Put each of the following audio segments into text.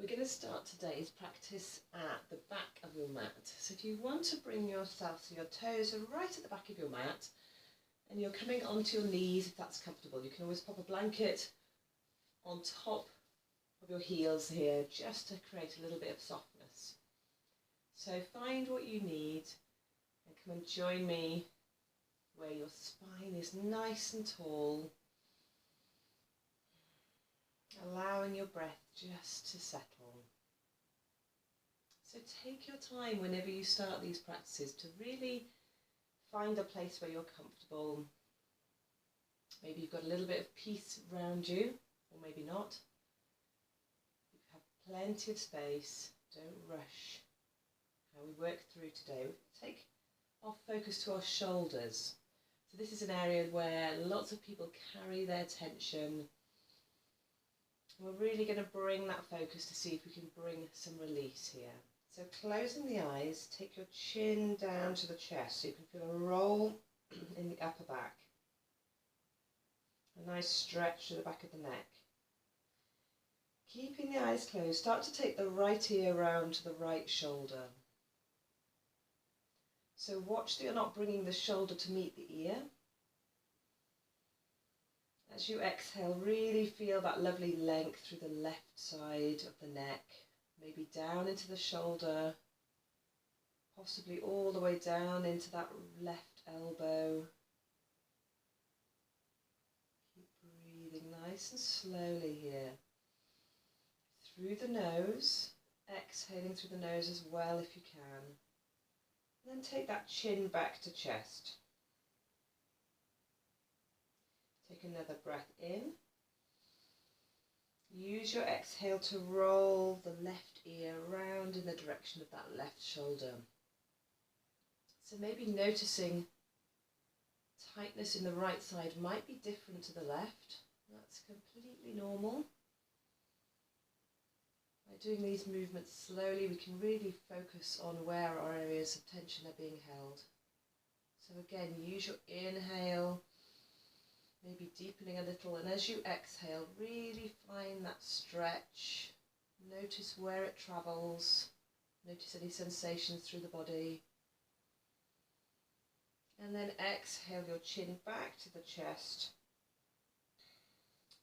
We're going to start today's practice at the back of your mat. So if you want to bring yourself so your toes are right at the back of your mat and you're coming onto your knees if that's comfortable. You can always pop a blanket on top of your heels here just to create a little bit of softness. So find what you need and come and join me where your spine is nice and tall, allowing your breath just to settle. So take your time whenever you start these practices to really find a place where you're comfortable. Maybe you've got a little bit of peace around you, or maybe not. You have plenty of space, don't rush. How we work through today, we take our focus to our shoulders. So this is an area where lots of people carry their tension. We're really going to bring that focus to see if we can bring some release here. So closing the eyes, take your chin down to the chest so you can feel a roll in the upper back. A nice stretch to the back of the neck. Keeping the eyes closed, start to take the right ear round to the right shoulder. So watch that you're not bringing the shoulder to meet the ear. As you exhale, really feel that lovely length through the left side of the neck, maybe down into the shoulder, possibly all the way down into that left elbow. Keep breathing nice and slowly here. Through the nose, exhaling through the nose as well if you can. And then take that chin back to chest. Take another breath in. Use your exhale to roll the left ear round in the direction of that left shoulder. So maybe noticing tightness in the right side might be different to the left. That's completely normal. By doing these movements slowly, we can really focus on where our areas of tension are being held. So again, use your inhale, maybe deepening a little, and as you exhale, really find that stretch. Notice where it travels. Notice any sensations through the body. And then exhale your chin back to the chest.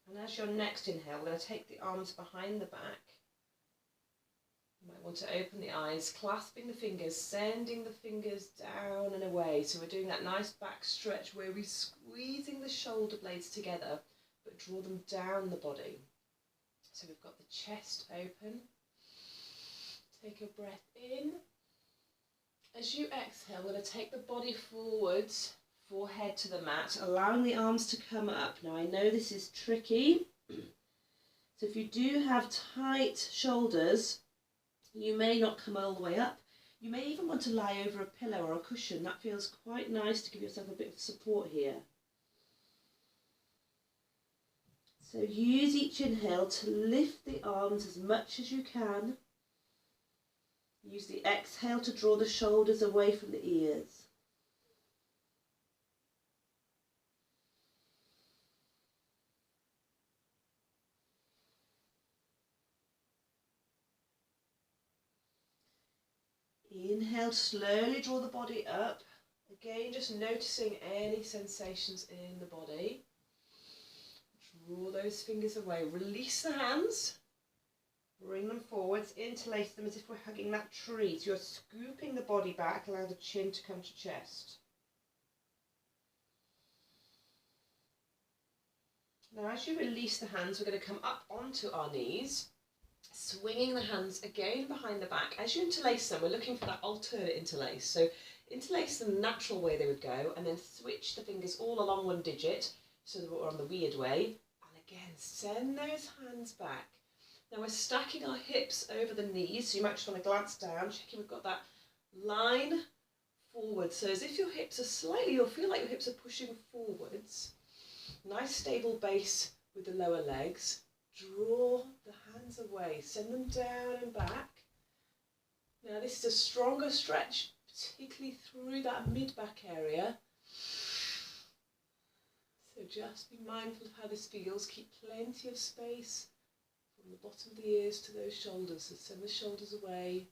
And as your next inhale, we're going to take the arms behind the back. You might want to open the eyes, clasping the fingers, sending the fingers down and away. So we're doing that nice back stretch where we're squeezing the shoulder blades together, but draw them down the body. So we've got the chest open. Take a breath in. As you exhale, we're going to take the body forwards, forehead to the mat, allowing the arms to come up. Now I know this is tricky. So if you do have tight shoulders, you may not come all the way up. You may even want to lie over a pillow or a cushion. That feels quite nice to give yourself a bit of support here. So use each inhale to lift the arms as much as you can. Use the exhale to draw the shoulders away from the ears. Inhale, slowly draw the body up. Again, just noticing any sensations in the body. Draw those fingers away. Release the hands. Bring them forwards. Interlace them as if we're hugging that tree. So you're scooping the body back. Allow the chin to come to chest. Now, as you release the hands, we're going to come up onto our knees. Swinging the hands again behind the back. As you interlace them, we're looking for that alternate interlace. So interlace them the natural way they would go, and then switch the fingers all along one digit so that we're on the weird way. And again, send those hands back. Now we're stacking our hips over the knees, so you might just want to glance down, checking we've got that line forward. So as if your hips are slightly, you'll feel like your hips are pushing forwards. Nice stable base with the lower legs. Draw the hands away, send them down and back. Now this is a stronger stretch, particularly through that mid-back area. So just be mindful of how this feels. Keep plenty of space From the bottom of the ears to those shoulders, so send the shoulders away.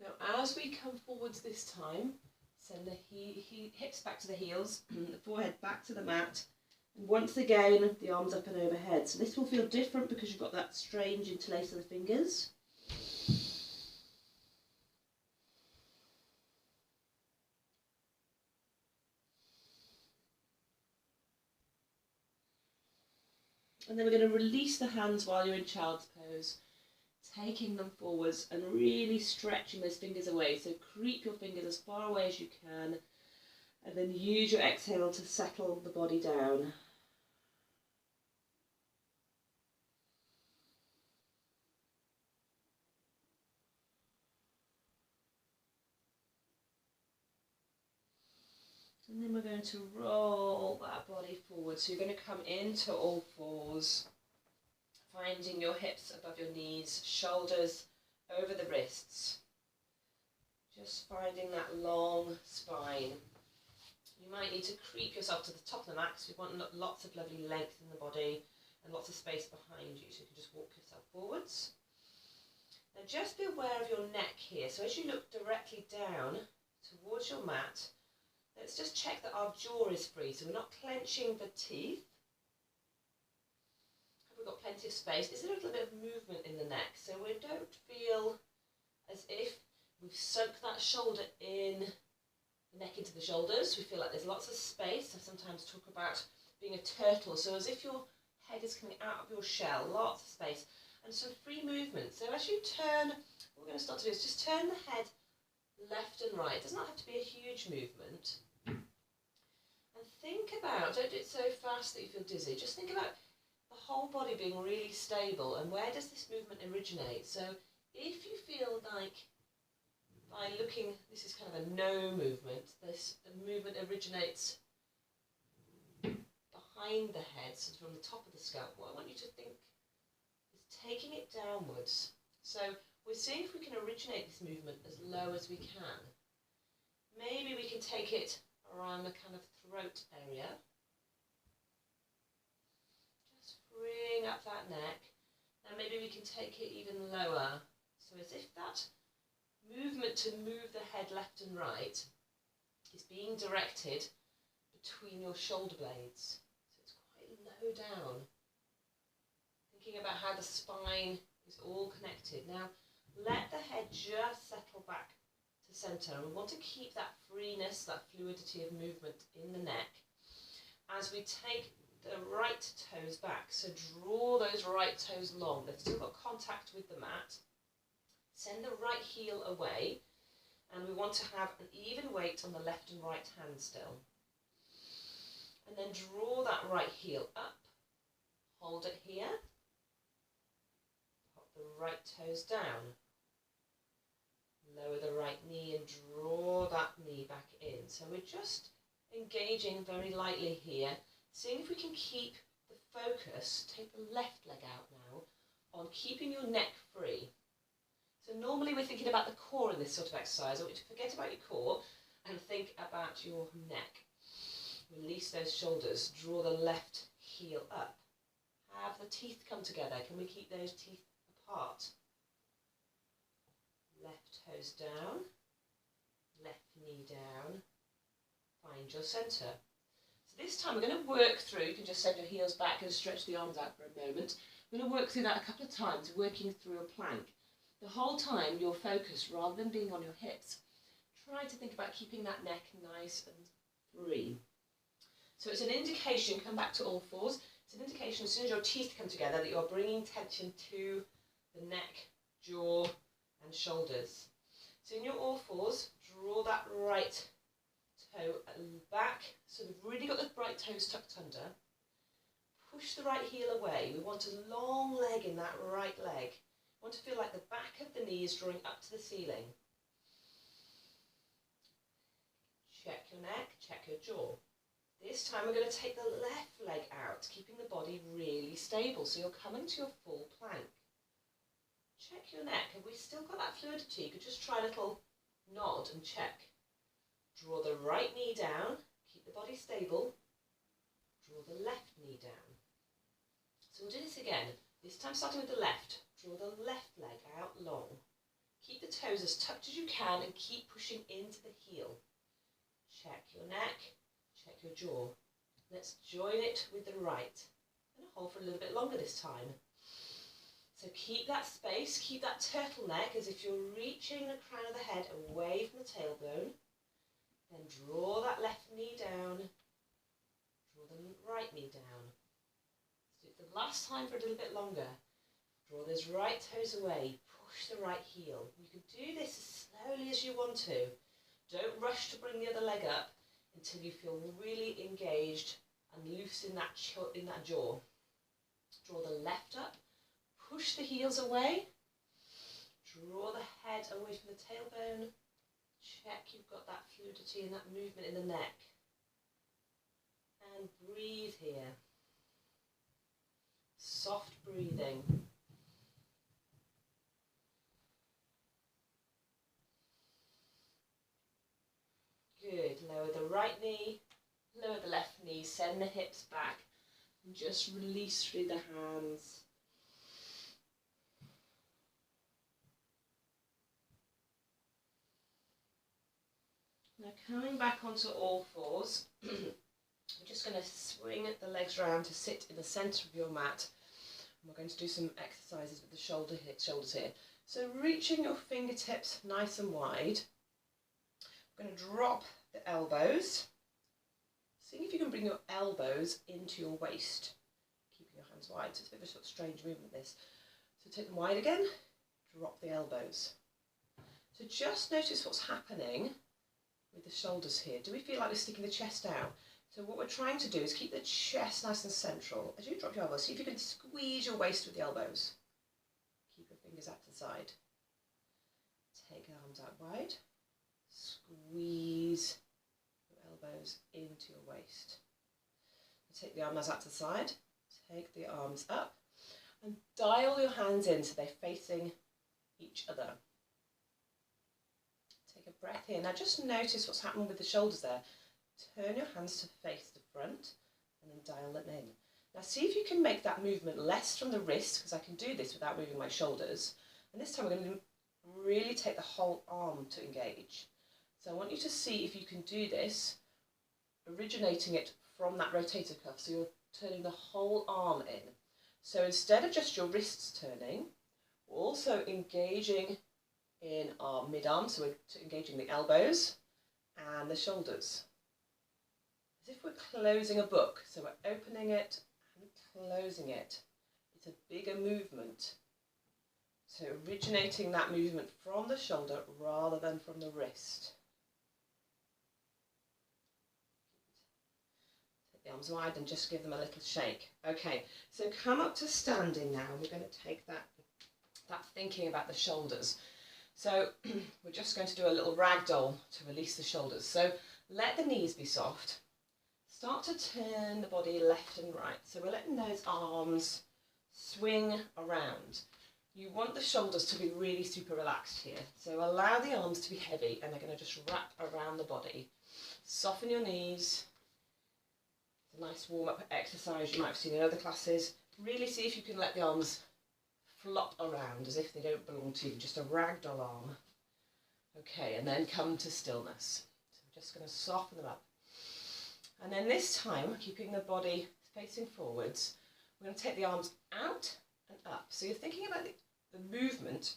Now as we come forwards this time, send the hips back to the heels, the forehead back to the mat, and once again the arms up and overhead. So this will feel different because you've got that strange interlace of the fingers. And then we're going to release the hands while you're in child's pose, taking them forwards and really stretching those fingers away. So creep your fingers as far away as you can, and then use your exhale to settle the body down. And then we're going to roll that body forward. So you're going to come into all fours, finding your hips above your knees, shoulders over the wrists. Just finding that long spine. You might need to creep yourself to the top of the mat because we want lots of lovely length in the body and lots of space behind you, so you can just walk yourself forwards. Now just be aware of your neck here. So as you look directly down towards your mat, let's just check that our jaw is free, so we're not clenching the teeth. Have we got plenty of space? Is there a little bit of movement in the neck? So we don't feel as if we've sunk that shoulder in, the neck into the shoulders. We feel like there's lots of space. I sometimes talk about being a turtle, so as if your head is coming out of your shell, lots of space. And some free movement. So as you turn, what we're going to start to do is just turn the head left and right. It does not have to be a huge movement. And think about, don't do it so fast that you feel dizzy, just think about the whole body being really stable, and where does this movement originate? So if you feel like by looking, this is kind of a no movement, the movement originates behind the head, so from the top of the scalp, what I want you to think is taking it downwards. So we're seeing if we can originate this movement as low as we can. Maybe we can take it around the kind of throat area. Just freeing up that neck. Now maybe we can take it even lower. So as if that movement to move the head left and right is being directed between your shoulder blades. So it's quite low down. Thinking about how the spine is all connected. Now let the head just settle back to centre, and we want to keep that freeness, that fluidity of movement in the neck as we take the right toes back. So draw those right toes long. They've still got contact with the mat. Send the right heel away, and we want to have an even weight on the left and right hand still. And then draw that right heel up, hold it here, pop the right toes down. Lower the right knee and draw that knee back in. So we're just engaging very lightly here, seeing if we can keep the focus, take the left leg out now, on keeping your neck free. So normally we're thinking about the core in this sort of exercise. I want you to forget about your core and think about your neck. Release those shoulders, draw the left heel up. Have the teeth come together. Can we keep those teeth apart? Left toes down, left knee down, find your centre. So this time we're going to work through, you can just send your heels back and stretch the arms out for a moment. We're going to work through that a couple of times, working through a plank. The whole time your focus, rather than being on your hips, try to think about keeping that neck nice and free. So it's an indication, come back to all fours, it's an indication as soon as your teeth come together that you're bringing tension to the neck, jaw, and shoulders. So in your all fours, draw that right toe back, so we've really got the right toes tucked under. Push the right heel away. We want a long leg in that right leg. We want to feel like the back of the knee is drawing up to the ceiling. Check your neck, check your jaw. This time we're going to take the left leg out, keeping the body really stable, so you're coming to your full plank. Check your neck. Have we still got that fluidity? You could just try a little nod and check. Draw the right knee down, keep the body stable. Draw the left knee down. So we'll do this again. This time starting with the left. Draw the left leg out long. Keep the toes as tucked as you can and keep pushing into the heel. Check your neck, check your jaw. Let's join it with the right. And hold for a little bit longer this time. So keep that space, keep that turtleneck as if you're reaching the crown of the head away from the tailbone. Then draw that left knee down, draw the right knee down. Let's do it the last time for a little bit longer. Draw those right toes away, push the right heel. You can do this as slowly as you want to. Don't rush to bring the other leg up until you feel really engaged and loose in that jaw. Draw the left up, push the heels away, draw the head away from the tailbone. Check you've got that fluidity and that movement in the neck. And breathe here. Soft breathing. Good. Lower the right knee, lower the left knee, send the hips back, and just release through the hands. Now coming back onto all fours, we're just going to swing the legs around to sit in the centre of your mat. And we're going to do some exercises with the shoulders here. So reaching your fingertips nice and wide. We're going to drop the elbows. See if you can bring your elbows into your waist, keeping your hands wide. So it's a bit of a sort of strange movement this. So take them wide again, drop the elbows. So just notice what's happening with the shoulders here. Do we feel like we're sticking the chest out? So what we're trying to do is keep the chest nice and central. As you drop your elbows, see if you can squeeze your waist with the elbows. Keep your fingers out to the side. Take the arms out wide. Squeeze your elbows into your waist. Take the arms out to the side. Take the arms up. And dial your hands in so they're facing each other. Take a breath here. Now just notice what's happening with the shoulders there. Turn your hands to face the front and then dial them in. Now see if you can make that movement less from the wrist, because I can do this without moving my shoulders. And this time we're going to really take the whole arm to engage. So I want you to see if you can do this, originating it from that rotator cuff. So you're turning the whole arm in. So instead of just your wrists turning, we're also engaging in our mid-arm. So we're engaging the elbows and the shoulders. As if we're closing a book. So we're opening it and closing it. It's a bigger movement. So originating that movement from the shoulder rather than from the wrist. Take the arms wide and just give them a little shake. Okay, so come up to standing now. We're going to take that thinking about the shoulders. So we're just going to do a little ragdoll to release the shoulders. So let the knees be soft. Start to turn the body left and right. So we're letting those arms swing around. You want the shoulders to be really super relaxed here. So allow the arms to be heavy and they're going to just wrap around the body. Soften your knees. It's a nice warm-up exercise you might have seen in other classes. Really see if you can let the arms flop around as if they don't belong to you, just a ragdoll arm. Okay, and then come to stillness. So I'm just going to soften them up. And then this time, keeping the body facing forwards, we're going to take the arms out and up. So you're thinking about the movement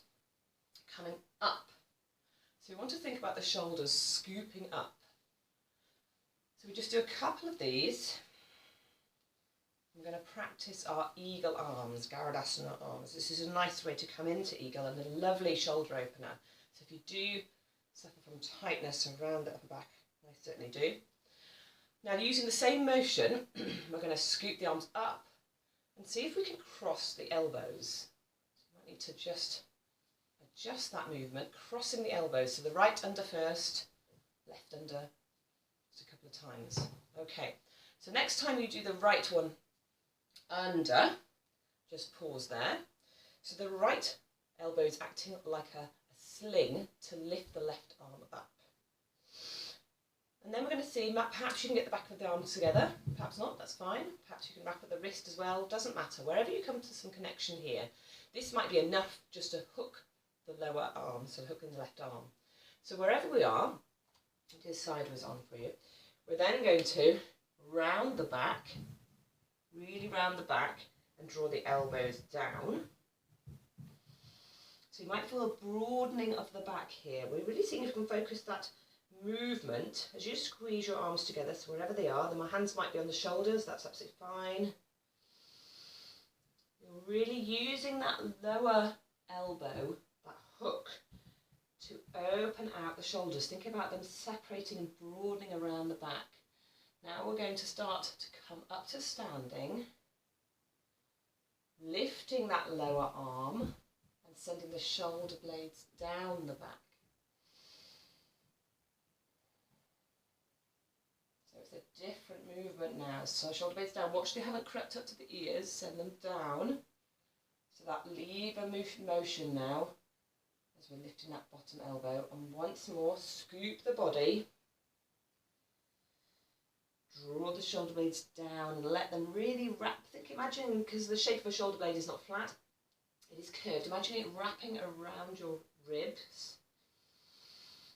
coming up. So you want to think about the shoulders scooping up. So we just do a couple of these. I'm going to practice our eagle arms, Garudasana arms. This is a nice way to come into eagle and a lovely shoulder opener. So if you do suffer from tightness around the upper back, I certainly do. Now using the same motion, we're going to scoop the arms up and see if we can cross the elbows. So you might need to just adjust that movement, crossing the elbows. So the right under first, left under, just a couple of times. Okay, so next time you do the right one under, just pause there. So the right elbow is acting like a sling to lift the left arm up. And then we're going to see, perhaps you can get the back of the arms together, perhaps not, that's fine. Perhaps you can wrap at the wrist as well, doesn't matter. Wherever you come to some connection here, this might be enough just to hook the lower arm, so hooking the left arm. So wherever we are, I'll do sideways on for you. We're then going to round the back, really round the back, and draw the elbows down. So you might feel a broadening of the back here. We're really seeing if we can focus that movement as you squeeze your arms together, so wherever they are, then my hands might be on the shoulders, that's absolutely fine. You're really using that lower elbow, that hook, to open out the shoulders. Think about them separating and broadening around the back. Now we're going to start to come up to standing, lifting that lower arm and sending the shoulder blades down the back. So it's a different movement now. So shoulder blades down. Watch they haven't crept up to the ears. Send them down. So that lever motion now as we're lifting that bottom elbow. And once more, scoop the body. Draw the shoulder blades down and let them really wrap. Imagine, because the shape of a shoulder blade is not flat, it is curved. Imagine it wrapping around your ribs.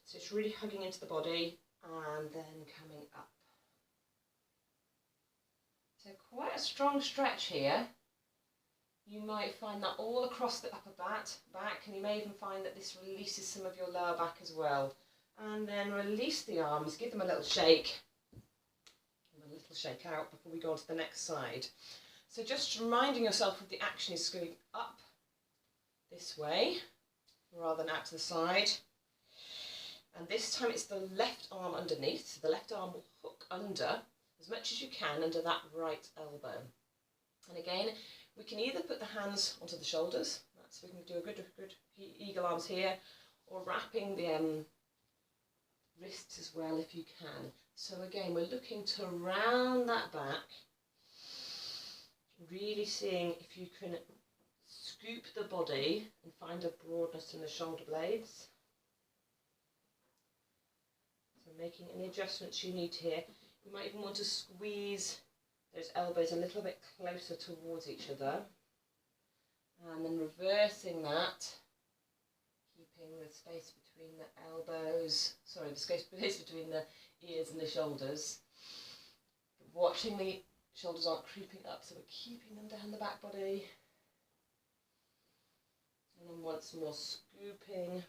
So it's really hugging into the body and then coming up. So quite a strong stretch here. You might find that all across the upper back, and you may even find that this releases some of your lower back as well. And then release the arms, give them a little shake. A little shake out before we go on to the next side. So just reminding yourself of the action is going up this way rather than out to the side. And this time it's the left arm underneath. So the left arm will hook under as much as you can under that right elbow. And again, we can either put the hands onto the shoulders, that's, we can do a good eagle arms here, or wrapping the wrists as well if you can. So again, we're looking to round that back, really seeing if you can scoop the body and find a broadness in the shoulder blades. So making any adjustments you need here. You might even want to squeeze those elbows a little bit closer towards each other. And then reversing that, keeping the space between the elbows, the space between the ears and the shoulders. Watching the shoulders aren't creeping up, so we're keeping them down the back body. And then once more scooping.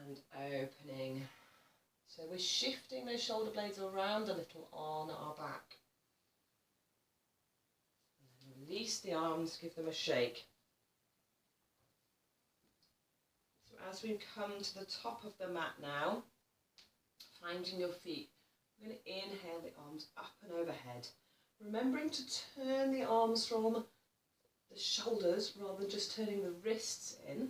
And opening. So we're shifting those shoulder blades around a little on our back. Release the arms, give them a shake. So as we come to the top of the mat now, finding your feet, we're going to inhale the arms up and overhead. Remembering to turn the arms from the shoulders rather than just turning the wrists in.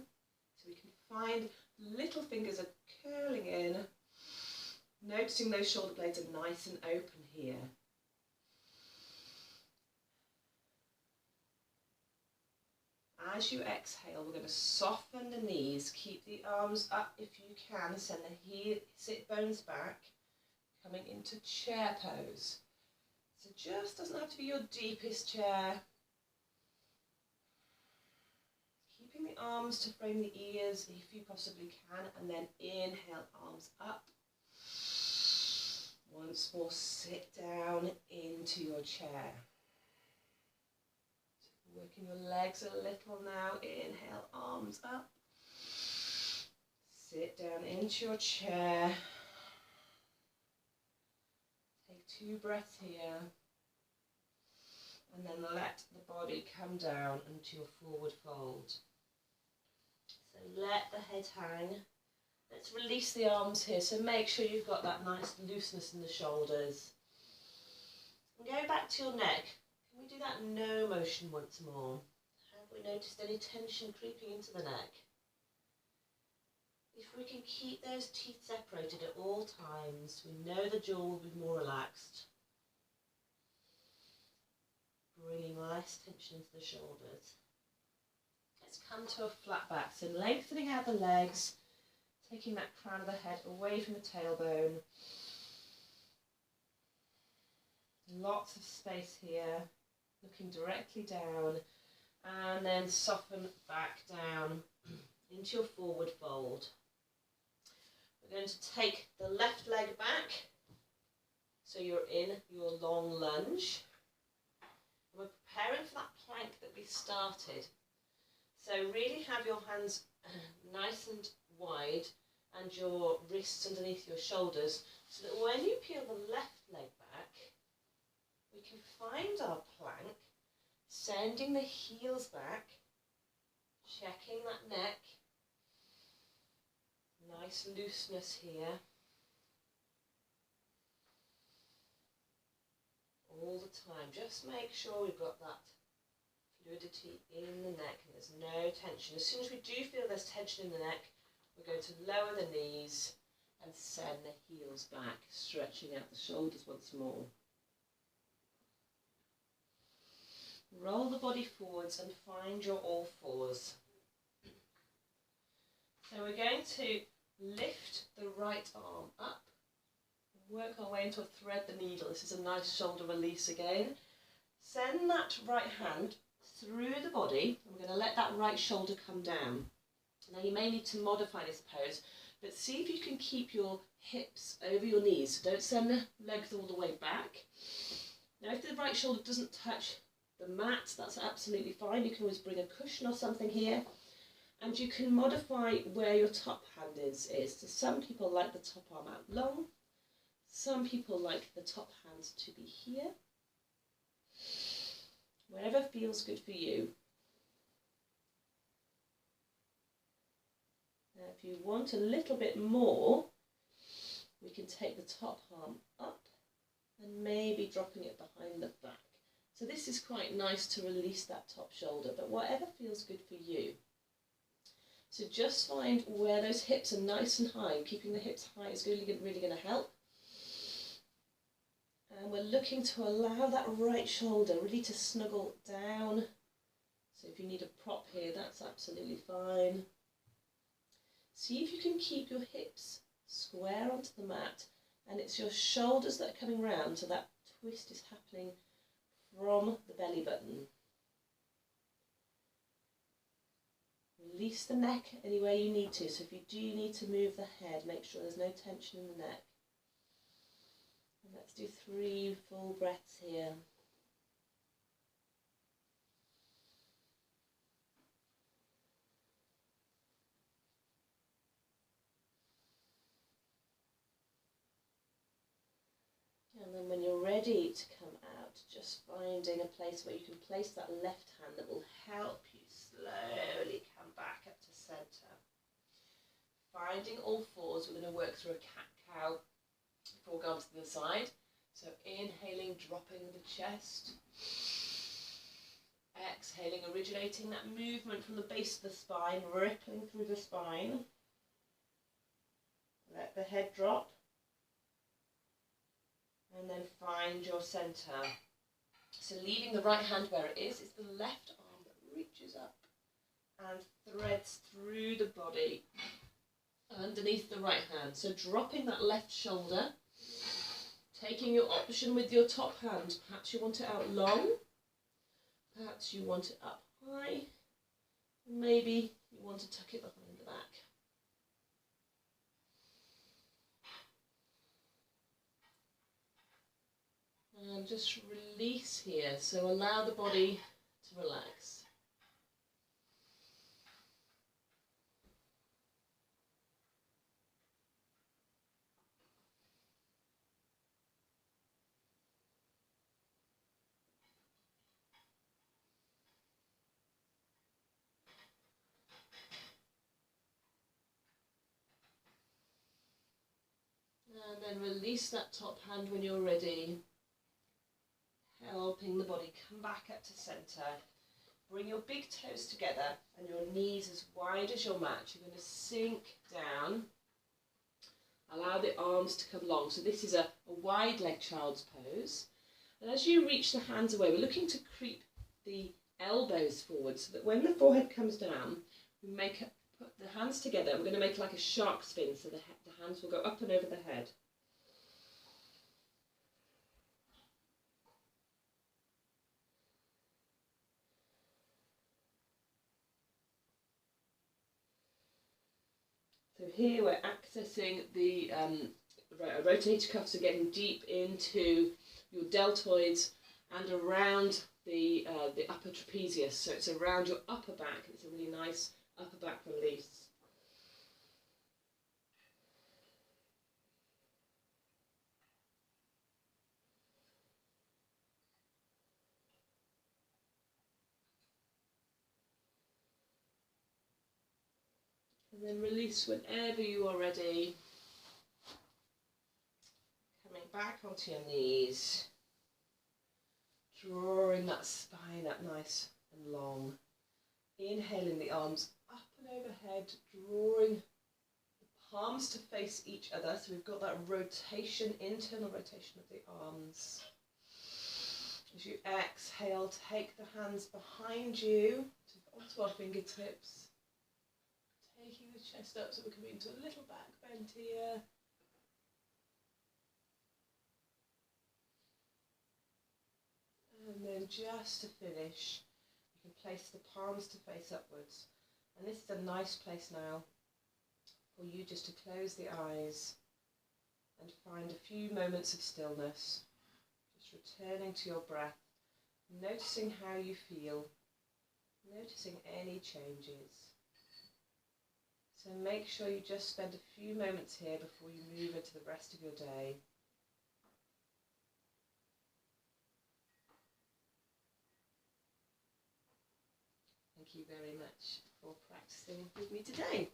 So we can find little fingers are curling in, noticing those shoulder blades are nice and open here. As you exhale, we're going to soften the knees, keep the arms up if you can, send the sit bones back, coming into chair pose. So just doesn't have to be your deepest chair. Keeping the arms to frame the ears if you possibly can, and then inhale, arms up. Once more, sit down into your chair. Working your legs a little now. Inhale, arms up. Sit down into your chair. Take 2 breaths here. And then let the body come down into your forward fold. So let the head hang. Let's release the arms here. So make sure you've got that nice looseness in the shoulders. And go back to your neck. Can we do that no motion once more? Have we noticed any tension creeping into the neck? If we can keep those teeth separated at all times, we know the jaw will be more relaxed. bringing less tension into the shoulders. Let's come to a flat back, so lengthening out the legs, taking that crown of the head away from the tailbone. Lots of space here, looking directly down, and then soften back down into your forward fold. We're going to take the left leg back, so you're in your long lunge. And we're preparing for that plank that we started. So really have your hands nice and wide and your wrists underneath your shoulders, so that when you peel the left leg back, we can find our plank, sending the heels back, checking that neck. Nice looseness here. All the time. Just make sure we've got that fluidity in the neck and there's no tension. As soon as we do feel there's tension in the neck, we're going to lower the knees and send the heels back, stretching out the shoulders once more. Roll the body forwards and find your all fours. So we're going to lift the right arm up, work our way into a thread the needle. This is a nice shoulder release again. Send that right hand through the body. I'm going to let that right shoulder come down. Now you may need to modify this pose, but see if you can keep your hips over your knees. So don't send the legs all the way back. Now if the right shoulder doesn't touch the mat, that's absolutely fine. You can always bring a cushion or something here. And you can modify where your top hand is. So some people like the top arm out long. Some people like the top hand to be here. Wherever feels good for you. Now if you want a little bit more, we can take the top arm up and maybe dropping it behind the back. So this is quite nice to release that top shoulder, but whatever feels good for you. So just find where those hips are nice and high. Keeping the hips high is really going to help. And we're looking to allow that right shoulder really to snuggle down. So if you need a prop here, that's absolutely fine. See if you can keep your hips square onto the mat, and it's your shoulders that are coming round, so that twist is happening from the belly button. Release the neck anywhere you need to, so if you do need to move the head, make sure there's no tension in the neck. And let's do 3 full breaths here. And then when you're ready to come out, just finding a place where you can place that left hand that will help you slowly come back up to centre. Finding all fours, we're going to work through a cat-cow before going to the other side. So inhaling, dropping the chest. Exhaling, originating that movement from the base of the spine, rippling through the spine. Let the head drop. And then find your centre. So leaving the right hand where it is, it's the left arm that reaches up and threads through the body underneath the right hand. So dropping that left shoulder, taking your option with your top hand. Perhaps you want it out long, perhaps you want it up high, maybe you want to tuck it behind the back. And just release here, so allow the body to relax. And then release that top hand when you're ready. Helping the body come back up to centre. Bring your big toes together and your knees as wide as your mat. You're going to sink down. Allow the arms to come long. So this is a wide leg child's pose. And as you reach the hands away, we're looking to creep the elbows forward so that when the forehead comes down, we put the hands together. We're going to make like a shark spin, so the hands will go up and over the head. So here we're accessing the rotator cuffs, are getting deep into your deltoids and around the upper trapezius. So it's around your upper back. It's a really nice upper back release. And then release whenever you are ready. Coming back onto your knees. Drawing that spine up nice and long. Inhaling the arms up and overhead, drawing the palms to face each other. So we've got that rotation, internal rotation of the arms. As you exhale, take the hands behind you onto our fingertips. Taking the chest up so we're coming into a little back bend here. And then just to finish, you can place the palms to face upwards. And this is a nice place now for you just to close the eyes and find a few moments of stillness. Just returning to your breath, noticing how you feel, noticing any changes. So make sure you just spend a few moments here before you move into the rest of your day. Thank you very much for practicing with me today.